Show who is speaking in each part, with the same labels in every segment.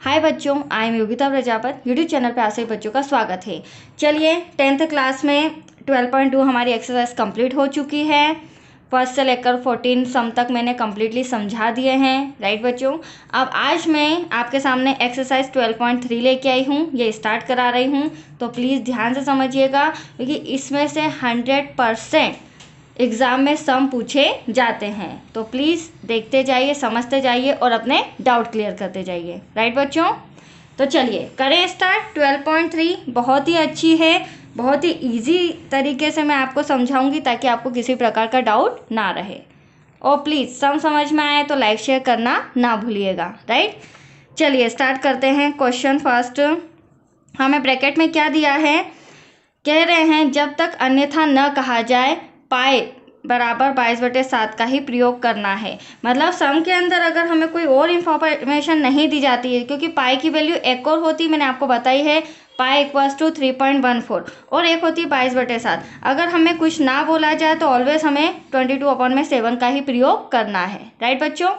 Speaker 1: हाय बच्चों, I am Yogita Prajapat. YouTube channel पे आप सभी बच्चों का स्वागत है। चलिए 10th क्लास में 12.2 हमारी एक्सरसाइज कंप्लीट हो चुकी है। फर्स्ट से लेकर 14 सम तक मैंने कम्प्लीटली समझा दिए हैं। राइट बच्चों, अब आज मैं आपके सामने एक्सरसाइज 12.3 लेके आई हूँ, ये स्टार्ट करा रही हूँ, तो प्लीज़ ध्यान से समझिएगा क्योंकि इसमें से 100% एग्ज़ाम में सम पूछे जाते हैं। तो प्लीज़ देखते जाइए, समझते जाइए और अपने डाउट क्लियर करते जाइए। राइट बच्चों, तो चलिए करें स्टार्ट। 12.3 बहुत ही अच्छी है, बहुत ही इजी तरीके से मैं आपको समझाऊंगी ताकि आपको किसी प्रकार का डाउट ना रहे। और प्लीज़ सम समझ में आए तो लाइक शेयर करना ना भूलिएगा। राइट, चलिए स्टार्ट करते हैं। क्वेश्चन फर्स्ट, हमें ब्रैकेट में क्या दिया है, कह रहे हैं जब तक अन्यथा न कहा जाए पाई बराबर 22/7 का ही प्रयोग करना है। मतलब सम के अंदर अगर हमें कोई और इन्फॉर्मेशन नहीं दी जाती है, क्योंकि पाई की वैल्यू एक और होती मैंने आपको बताई है, पाई = 3.14 और एक होती 22/7। अगर हमें कुछ ना बोला जाए तो ऑलवेज हमें 22/7 का ही प्रयोग करना है। राइट बच्चों,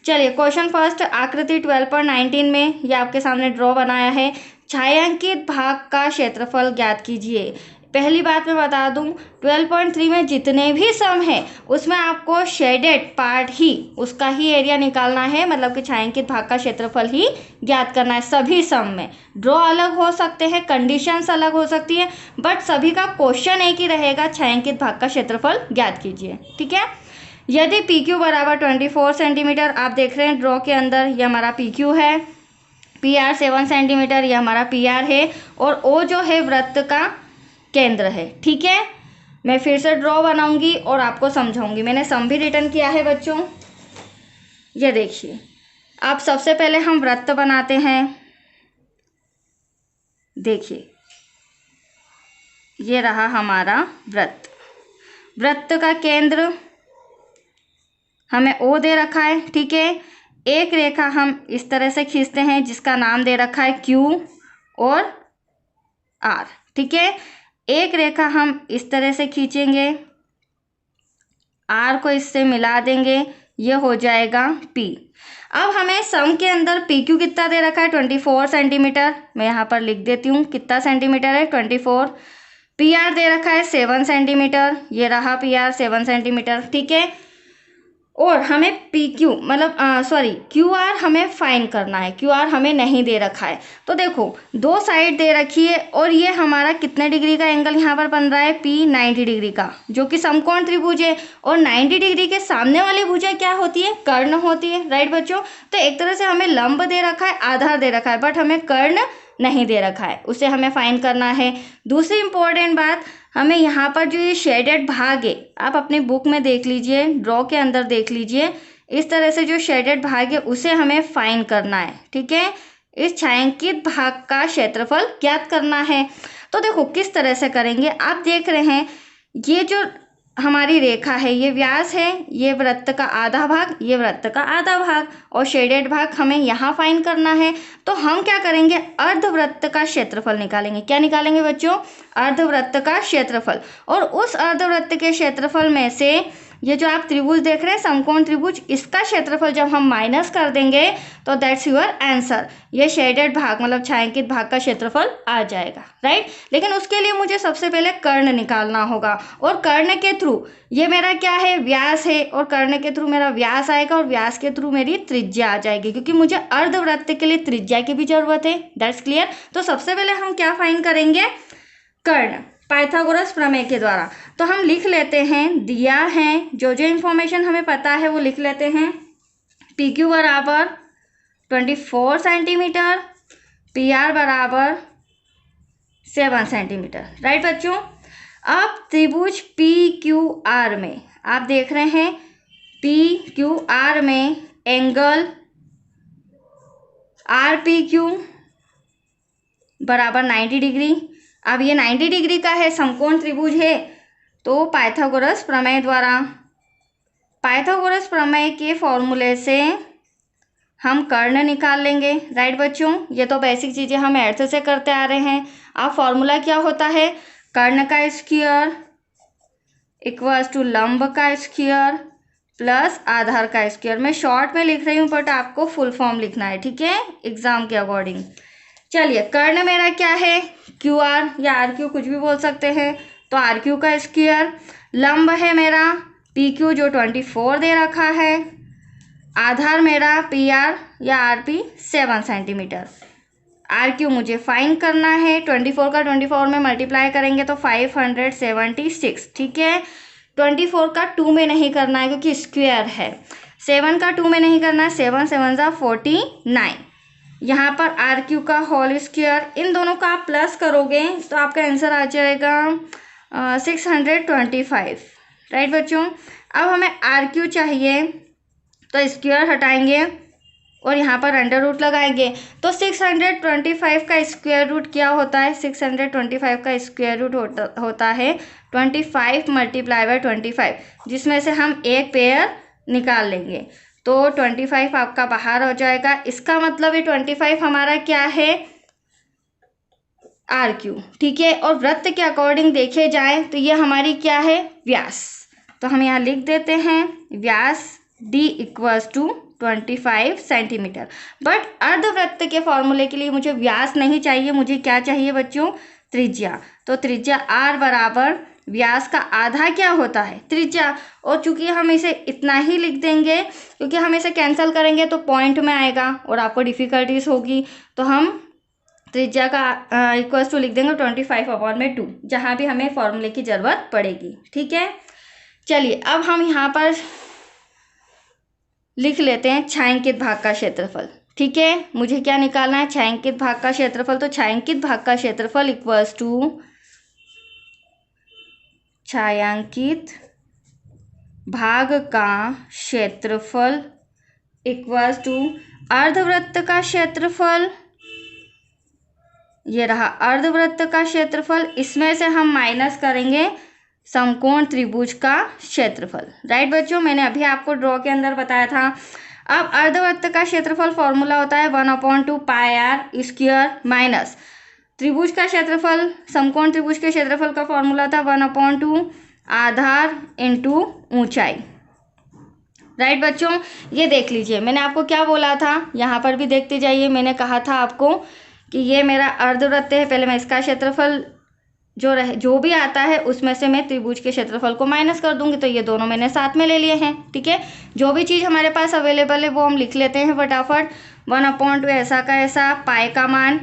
Speaker 1: चलिए क्वेश्चन फर्स्ट, आकृति 12.19 में ये आपके सामने ड्रॉ बनाया है। छायांकित भाग का क्षेत्रफल ज्ञात कीजिए। पहली बात मैं बता दूं, 12.3 में जितने भी सम है उसमें आपको शेडेड पार्ट ही, उसका ही एरिया निकालना है, मतलब कि छायांकित भाग का क्षेत्रफल ही ज्ञात करना है। सभी सम में ड्रॉ अलग हो सकते हैं, कंडीशंस अलग हो सकती है, बट सभी का क्वेश्चन एक ही रहेगा, छायांकित भाग का क्षेत्रफल ज्ञात कीजिए। ठीक है, यदि पी क्यू बराबर 24 सेंटीमीटर, आप देख रहे हैं ड्रॉ के अंदर, ये हमारा पी क्यू है, पी आर 7 सेंटीमीटर, ये हमारा पी आर है, और ओ जो है वृत्त का केंद्र है। ठीक है, मैं फिर से ड्रॉ बनाऊंगी और आपको समझाऊंगी। मैंने सम भी रिटर्न किया है बच्चों, ये देखिए। अब सबसे पहले हम वृत्त बनाते हैं। देखिए ये रहा हमारा वृत्त, वृत्त का केंद्र हमें ओ दे रखा है। ठीक है, एक रेखा हम इस तरह से खींचते हैं जिसका नाम दे रखा है क्यू और आर। ठीक है, एक रेखा हम इस तरह से खींचेंगे, आर को इससे मिला देंगे, ये हो जाएगा पी। अब हमें सम के अंदर पी क्यू कितना दे रखा है, 24 सेंटीमीटर। मैं यहाँ पर लिख देती हूँ कितना सेंटीमीटर है, 24। पी आर दे रखा है 7 सेंटीमीटर, ये रहा पी आर 7 सेंटीमीटर। ठीक है, और हमें पी क्यू मतलब क्यू आर हमें फाइंड करना है, क्यू आर हमें नहीं दे रखा है। तो देखो दो साइड दे रखी है और ये हमारा कितने डिग्री का एंगल यहाँ पर बन रहा है, पी 90 डिग्री का, जो कि समकोण त्रिभुज है। और 90 डिग्री के सामने वाली भुजा क्या होती है, कर्ण होती है। राइट बच्चों, तो एक तरह से हमें लंब दे रखा है, आधार दे रखा है, बट हमें कर्ण नहीं दे रखा है, उसे हमें फाइंड करना है। दूसरी इंपॉर्टेंट बात, हमें यहाँ पर जो ये शेडेड भाग है, आप अपनी बुक में देख लीजिए, ड्रॉ के अंदर देख लीजिए, इस तरह से जो शेडेड भाग है उसे हमें फाइंड करना है। ठीक है, इस छायांकित भाग का क्षेत्रफल ज्ञात करना है। तो देखो किस तरह से करेंगे, आप देख रहे हैं ये जो हमारी रेखा है, ये व्यास है, ये वृत्त का आधा भाग, ये वृत्त का आधा भाग, और शेडेड भाग हमें यहाँ फाइंड करना है। तो हम क्या करेंगे, अर्धवृत्त का क्षेत्रफल निकालेंगे। क्या निकालेंगे बच्चों, अर्धवृत्त का क्षेत्रफल। और उस अर्धवृत्त के क्षेत्रफल में से ये जो आप त्रिभुज देख रहे हैं, समकोण त्रिभुज, इसका क्षेत्रफल जब हम माइनस कर देंगे तो दैट्स योर आंसर, ये शेडेड भाग मतलब छायांकित भाग का क्षेत्रफल आ जाएगा। राइट, लेकिन उसके लिए मुझे सबसे पहले कर्ण निकालना होगा, और कर्ण के थ्रू ये मेरा क्या है, व्यास है, और कर्ण के थ्रू मेरा व्यास आएगा, और व्यास के थ्रू मेरी त्रिज्या आ जाएगी, क्योंकि मुझे अर्धवृत्त के लिए त्रिज्या की भी जरूरत है। That's clear. तो सबसे पहले हम क्या फाइंड करेंगे, कर्ण, पाइथागोरस प्रमेय के द्वारा। तो हम लिख लेते हैं, दिया है जो जो इंफॉर्मेशन हमें पता है वो लिख लेते हैं। पी क्यू बराबर 24 सेंटीमीटर, पी आर बराबर 7 सेंटीमीटर। राइट बच्चों, अब त्रिभुज पी क्यू आर में आप देख रहे हैं, पी क्यू आर में एंगल आर पी क्यू बराबर 90 डिग्री। अब ये 90 डिग्री का है, समकोण त्रिभुज है, तो पाइथागोरस प्रमेय द्वारा, पाइथागोरस प्रमेय के फॉर्मूले से हम कर्ण निकाल लेंगे। राइट बच्चों, ये तो बेसिक चीज़ें हम अर्थ से करते आ रहे हैं। अब फॉर्मूला क्या होता है, कर्ण का स्क्वायर इक्वल्स टू लंब का स्क्वायर प्लस आधार का स्क्वायर। मैं शॉर्ट में लिख रही हूँ बट आपको फुल फॉर्म लिखना है, ठीक है, एग्जाम के अकॉर्डिंग। चलिए, कर्ण मेरा क्या है, क्यू आर या आर क्यू, कुछ भी बोल सकते हैं, तो आर क्यू का स्क्वायर। लंब है मेरा पी क्यू जो 24 दे रखा है। आधार मेरा पी आर या R P 7 centimetre. R Q मुझे फाइंड करना है, 24 का 24 में मल्टीप्लाई करेंगे तो 576, ठीक है। 24 का 2 में नहीं करना है क्योंकि स्क्वायर है। 7 का 2 में नहीं करना है, 7 7 जा 49। यहाँ पर आर क्यू का होल स्क्वायर, इन दोनों का आप प्लस करोगे तो आपका आंसर आ जाएगा 625, राइट बच्चों। अब हमें आर क्यू चाहिए तो स्क्वायर हटाएंगे और यहाँ पर अंडर रूट लगाएंगे, तो 625 का स्क्वायर रूट क्या होता है, 625 का स्क्वायर रूट होता है 25 मल्टीप्लाई बाय 25, जिसमें से हम एक पेयर निकाल लेंगे तो 25 आपका बाहर हो जाएगा। इसका मतलब ये 25 हमारा क्या है, आर क्यू, ठीक है। और वृत्त के अकॉर्डिंग देखे जाए तो ये हमारी क्या है, व्यास। तो हम यहाँ लिख देते हैं व्यास d equals to 25 centimetre. But अर्धवृत्त के फॉर्मूले के लिए मुझे व्यास नहीं चाहिए, मुझे क्या चाहिए बच्चों, त्रिज्या। तो त्रिज्या r बराबर व्यास का आधा क्या होता है, त्रिज्या। और चूंकि हम इसे इतना ही लिख देंगे क्योंकि हम इसे कैंसिल करेंगे तो पॉइंट में आएगा और आपको डिफिकल्टीज होगी, तो हम त्रिज्या का इक्वल्स टू लिख देंगे 25/2, जहाँ भी हमें फॉर्मूले की ज़रूरत पड़ेगी, ठीक है। चलिए, अब हम यहाँ पर लिख लेते हैं छायांकित भाग का क्षेत्रफल, ठीक है। मुझे क्या निकालना है, छायांकित भाग का क्षेत्रफल। तो छायांकित भाग का क्षेत्रफल इक्वल्स टू छायांकित भाग का क्षेत्रफल इक्वल्स टू अर्धवृत्त का क्षेत्रफल। ये रहा अर्धवृत्त का क्षेत्रफल, इसमें से हम माइनस करेंगे समकोण त्रिभुज का क्षेत्रफल, राइट बच्चों। मैंने अभी आपको ड्रॉ के अंदर बताया था। अब अर्धवृत्त का क्षेत्रफल फॉर्मूला होता है 1/2 पाई आर स्क्वायर माइनस त्रिभुज का क्षेत्रफल, समकोण त्रिभुज के क्षेत्रफल का फॉर्मूला था 1/2 आधार इंटू ऊंचाई, राइट बच्चों। ये देख लीजिए, मैंने आपको क्या बोला था, यहाँ पर भी देखते जाइए। मैंने कहा था आपको कि ये मेरा अर्धवृत्त है, पहले मैं इसका क्षेत्रफल जो भी आता है उसमें से मैं त्रिभुज के क्षेत्रफल को माइनस कर दूंगी, तो ये दोनों मैंने साथ में ले लिए हैं, ठीक है। जो भी चीज़ हमारे पास अवेलेबल है वो हम लिख लेते हैं फटाफट। 1/2 ऐसा का ऐसा, पाई का मान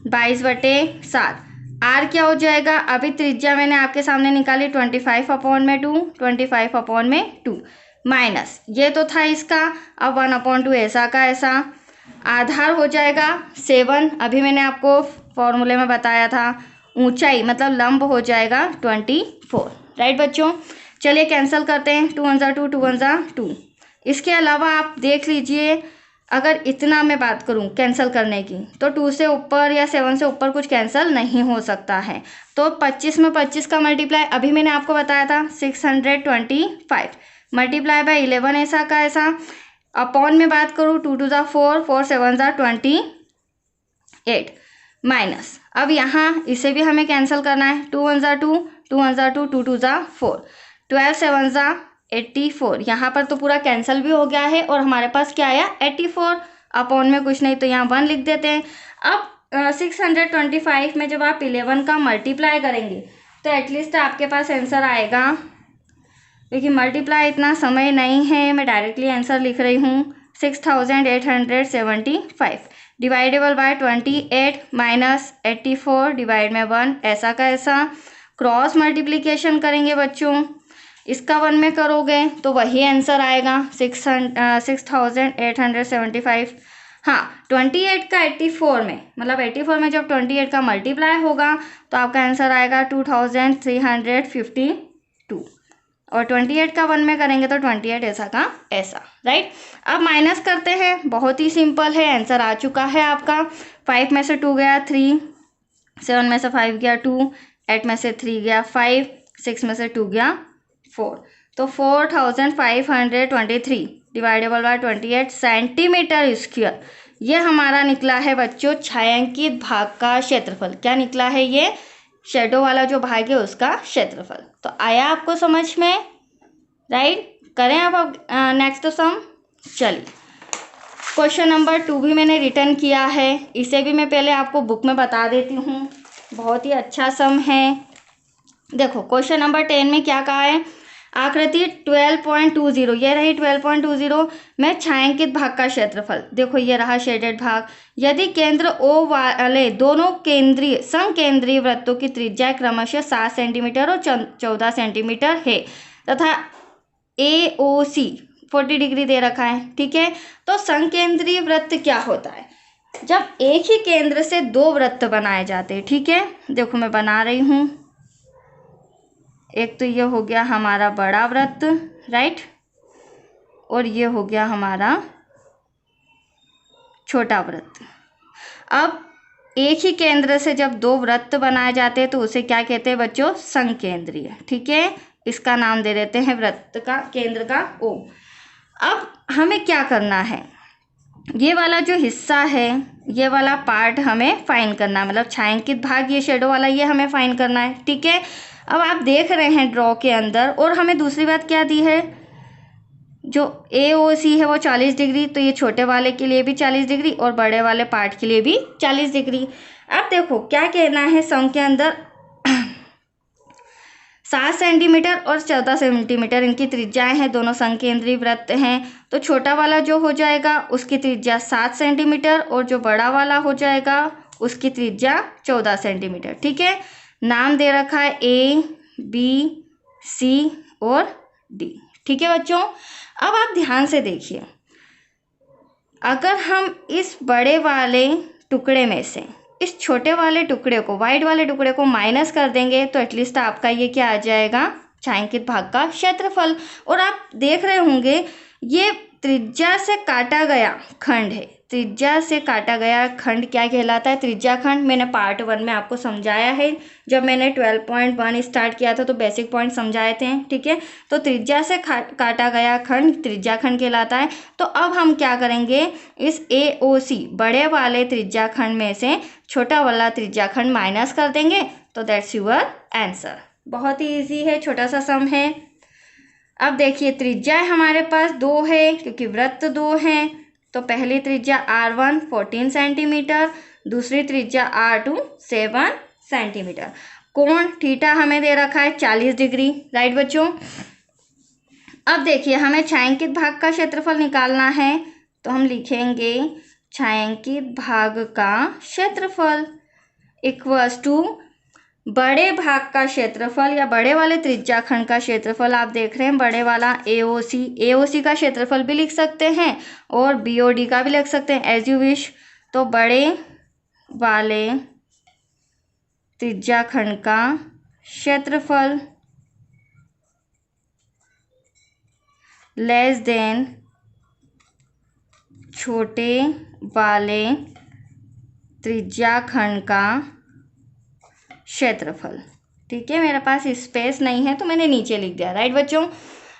Speaker 1: 22/7। आर क्या हो जाएगा, अभी त्रिज्या मैंने आपके सामने निकाली 25/2 माइनस ये तो था इसका। अब 1/2 ऐसा का ऐसा, आधार हो जाएगा 7, अभी मैंने आपको फॉर्मूले में बताया था। ऊंचाई मतलब लंब हो जाएगा 24, राइट बच्चों। चलिए कैंसिल करते हैं, 2 1 2 2 1 2। इसके अलावा आप देख लीजिए, अगर इतना मैं बात करूं कैंसिल करने की तो 2 से ऊपर या 7 से ऊपर कुछ कैंसिल नहीं हो सकता है। तो 25 में 25 का मल्टीप्लाई अभी मैंने आपको बताया था 625 मल्टीप्लाई बाय 11 ऐसा का ऐसा। अपॉन में बात करूँ 2 2 जा 4 4 7 जा 28 माइनस। अब यहाँ इसे भी हमें कैंसिल करना है, 2 1 जा 2 2 1 जा 2 2 2 जा 4 12 7 जा 84। यहाँ पर तो पूरा कैंसिल भी हो गया है और हमारे पास क्या आया 84। अपॉन में कुछ नहीं तो यहाँ 1 लिख देते हैं। अब 625 में जब आप 11 का मल्टीप्लाई करेंगे तो एटलीस्ट आपके पास आंसर आएगा, क्योंकि मल्टीप्लाई इतना समय नहीं है, मैं डायरेक्टली आंसर लिख रही हूँ 6875 डिवाइडेबल बाय 28 माइनस 84 डिवाइड में 1 ऐसा का ऐसा। क्रॉस मल्टीप्लिकेशन करेंगे बच्चों, इसका 1 में करोगे तो वही आंसर आएगा 6875। हाँ, 28 का 84 में मतलब 84 में जब 28 का मल्टीप्लाई होगा तो आपका आंसर आएगा 2352 और 28 का 1 में करेंगे तो 28 ऐसा का ऐसा, राइट। अब माइनस करते हैं, बहुत ही सिंपल है, आंसर आ चुका है आपका। 5 में से 2 गया 3, 7 में से 5 गया 2, 8 में से 3 गया 5, 6 में से 2 गया 4, तो 4523 डिवाइडेबल बाय 28 सेंटीमीटर स्क्वायर। ये हमारा निकला है बच्चों छायांकित भाग का क्षेत्रफल। क्या निकला है, ये शेडो वाला जो भाग है उसका क्षेत्रफल। तो आया आपको समझ में, राइट। करें अब नेक्स्ट सम। चलिए, क्वेश्चन नंबर 2 भी मैंने रिटर्न किया है, इसे भी मैं पहले आपको बुक में बता देती हूँ। बहुत ही अच्छा सम है। देखो क्वेश्चन नंबर 10 में क्या कहा है, आकृति 12.20, ये रही 12.20 में छायांकित भाग का क्षेत्रफल। देखो ये रहा शेडेड भाग। यदि केंद्र ओ वाले दोनों केंद्रीय समकेंद्रीय वृत्तों की त्रिज्या क्रमशः 7 सेंटीमीटर और 14 सेंटीमीटर है तथा AOC 40 डिग्री दे रखा है, ठीक है। तो समकेंद्रीय वृत्त क्या होता है, जब एक ही केंद्र से दो वृत्त बनाए जाते हैं, ठीक है। देखो मैं बना रही हूँ। एक तो ये हो गया हमारा बड़ा वृत्त, राइट, और ये हो गया हमारा छोटा वृत्त। अब एक ही केंद्र से जब दो वृत्त बनाए जाते हैं तो उसे क्या कहते हैं बच्चों, संकेंद्रीय, ठीक है। इसका नाम दे देते हैं वृत्त का केंद्र का O। अब हमें क्या करना है, ये वाला जो हिस्सा है, ये वाला पार्ट हमें फाइंड करना है, मतलब छायांकित भाग ये शेडो वाला, ये हमें फाइंड करना है, ठीक है। अब आप देख रहे हैं ड्रॉ के अंदर, और हमें दूसरी बात क्या दी है, जो AOC है वो 40 डिग्री, तो ये छोटे वाले के लिए भी 40 डिग्री और बड़े वाले पार्ट के लिए भी 40 डिग्री। अब देखो क्या कहना है, सम के अंदर 7 सेंटीमीटर और 14 सेंटीमीटर इनकी त्रिज्याएं हैं, दोनों संकेंद्रीय वृत्त हैं। तो छोटा वाला जो हो जाएगा उसकी त्रिज्या 7 सेंटीमीटर और जो बड़ा वाला हो जाएगा उसकी त्रिज्या 14 सेंटीमीटर, ठीक है। नाम दे रखा है A, B, C और D, ठीक है बच्चों। अब आप ध्यान से देखिए, अगर हम इस बड़े वाले टुकड़े में से इस छोटे वाले टुकड़े को, वाइट वाले टुकड़े को माइनस कर देंगे तो एटलीस्ट आपका ये क्या आ जाएगा, छायांकित भाग का क्षेत्रफल। और आप देख रहे होंगे ये त्रिज्या से काटा गया खंड है, त्रिज्या से काटा गया खंड क्या कहलाता है, त्रिज्या खंड। मैंने पार्ट 1 में आपको समझाया है, जब मैंने 12.1 स्टार्ट किया था तो बेसिक पॉइंट समझाए थे, ठीक है। तो त्रिज्या से काटा गया खंड त्रिज्या खंड कहलाता है। तो अब हम क्या करेंगे, इस AOC बड़े वाले त्रिज्या खंड में से छोटा वाला त्रिज्या खंड माइनस कर देंगे, तो दैट्स योर आंसर। बहुत ही ईजी है, छोटा सा सम है। अब देखिए त्रिज्या हमारे पास 2 है क्योंकि वृत्त 2 हैं, तो पहली त्रिज्या R1 14 सेंटीमीटर, दूसरी त्रिज्या R2 7 सेंटीमीटर। कोण थीटा हमें दे रखा है 40 डिग्री, राइट बच्चों। अब देखिए हमें छायांकित भाग का क्षेत्रफल निकालना है, तो हम लिखेंगे छायांकित भाग का क्षेत्रफल इक्वल्स टू बड़े भाग का क्षेत्रफल या बड़े वाले त्रिज्या खंड का क्षेत्रफल। आप देख रहे हैं बड़े वाला AOC का क्षेत्रफल भी लिख सकते हैं और BOD का भी लिख सकते हैं, एज यू विश। तो बड़े वाले त्रिज्या खंड का क्षेत्रफल लेस देन छोटे वाले त्रिज्या खंड का क्षेत्रफल, ठीक है। मेरे पास स्पेस नहीं है तो मैंने नीचे लिख दिया, राइट बच्चों।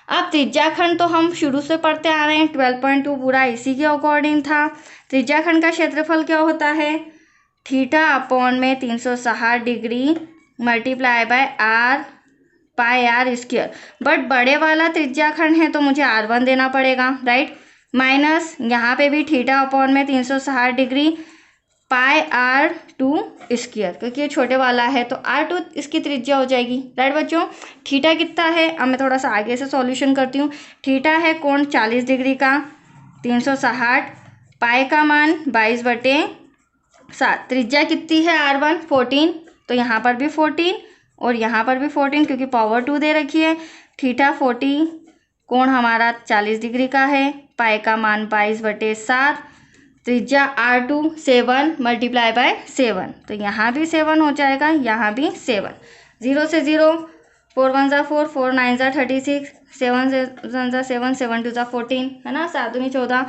Speaker 1: अब त्रिज्या खंड तो हम शुरू से पढ़ते आ रहे हैं, 12.2 पूरा इसी के अकॉर्डिंग था। त्रिज्या खंड का क्षेत्रफल क्या होता है, थीटा अपॉन में 360 degree multiply by R pi R square. But बड़े वाला त्रिज्या खंड है तो मुझे R1 देना पड़ेगा, राइट। माइनस यहाँ पे भी थीटा अपॉन में 360 डिग्री पाई R2 स्क्वायर, क्योंकि ये छोटे वाला है तो R2 इसकी त्रिज्या हो जाएगी, राइट बच्चों। थीटा कितना है, अब मैं थोड़ा सा आगे से सॉल्यूशन करती हूँ। थीटा है कोण 40 डिग्री का, 360, पाई का मान 22/7, त्रिज्या कितनी है R1 14, तो यहाँ पर भी 14 और यहाँ पर भी 14 क्योंकि पावर 2 दे रखी है। थीटा 40, कोण हमारा 40 डिग्री का है, पाई का मान 22/7, त्रिज्या R2 7 मल्टीप्लाई बाय 7, तो यहाँ भी 7 हो जाएगा, यहाँ भी 7। 0 से 0, 4 1 जा 4, 4 9 जा 36, 7 से 7, 7 2 जा 14, है ना, 7 दूनी 14,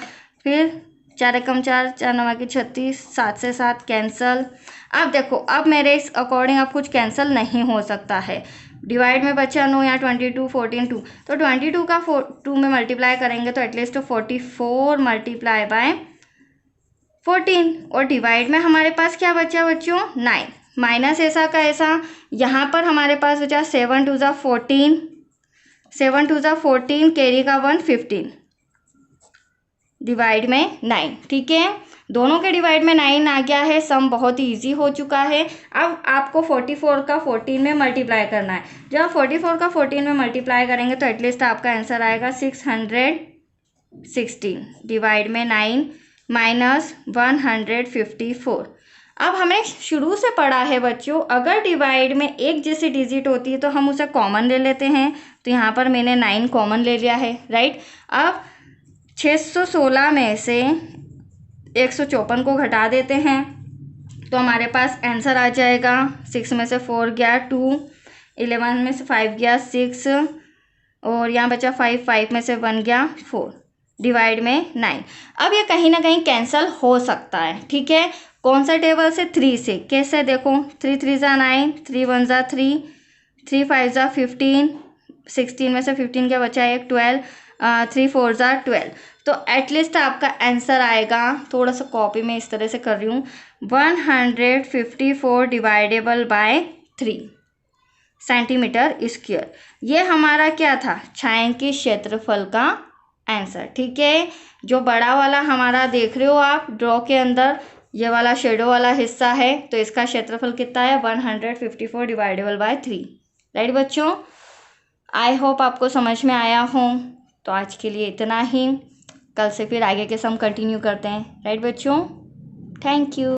Speaker 1: फिर 4 एकम 4, 4 9 की 36, 7 से 7 कैंसल। अब देखो अब मेरे इस अकॉर्डिंग अब कुछ कैंसिल नहीं हो सकता है, डिवाइड में बचा 9, यहाँ 22 14 2, तो 22 का 2 में मल्टीप्लाई करेंगे तो एटलीस्ट 44 मल्टीप्लाई बाय 14, और डिवाइड में हमारे पास क्या बचा बच्चों 9, माइनस ऐसा का ऐसा, यहाँ पर हमारे पास बचा 7 2 जा 14, 7 2 ज़ा 14, कैरी का 1 15, डिवाइड में 9। ठीक है, दोनों के डिवाइड में 9 आ गया है, सम बहुत ही ईजी हो चुका है। अब आपको 44 का 14 में मल्टीप्लाई करना है। जब आप 44 का 14 में मल्टीप्लाई करेंगे तो एटलीस्ट आपका आंसर आएगा 616, डिवाइड में 9 माइनस 154। अब हमने शुरू से पढ़ा है बच्चों, अगर डिवाइड में एक जैसी डिजिट होती है तो हम उसे कॉमन ले लेते हैं। तो यहाँ पर मैंने 9 कॉमन ले लिया है, राइट। अब 616 में से 154 को घटा देते हैं तो हमारे पास आंसर आ जाएगा 6 में से 4 गया 2, 11 में से 5 गया 6, और यहाँ बचा 5, 5 में से 1 गया 4, डिवाइड में 9। अब ये कहीं ना कहीं कैंसिल हो सकता है, ठीक है। कौन सा टेबल से? 3 से। कैसे? देखो 3 3 ज़ा 9, 3 1 ज़ा 3, 3 5 ज़ा 15, 16 में से 15 क्या बचा? एक 12, 3 4 ज़ा 12। तो एटलीस्ट आपका आंसर आएगा, थोड़ा सा कॉपी में इस तरह से कर रही हूँ, 154 डिवाइडेबल बाय 3 सेंटीमीटर स्क्वायर। ये हमारा क्या था? छायांकित क्षेत्रफल का आंसर, ठीक है। जो बड़ा वाला हमारा देख रहे हो आप ड्रॉ के अंदर, ये वाला शेडो वाला हिस्सा है, तो इसका क्षेत्रफल कितना है? 154 डिवाइडेबल बाय 3, राइट बच्चों। आई होप आपको समझ में आया हो। तो आज के लिए इतना ही, कल से फिर आगे के सम कंटिन्यू करते हैं, राइट बच्चों। Thank you.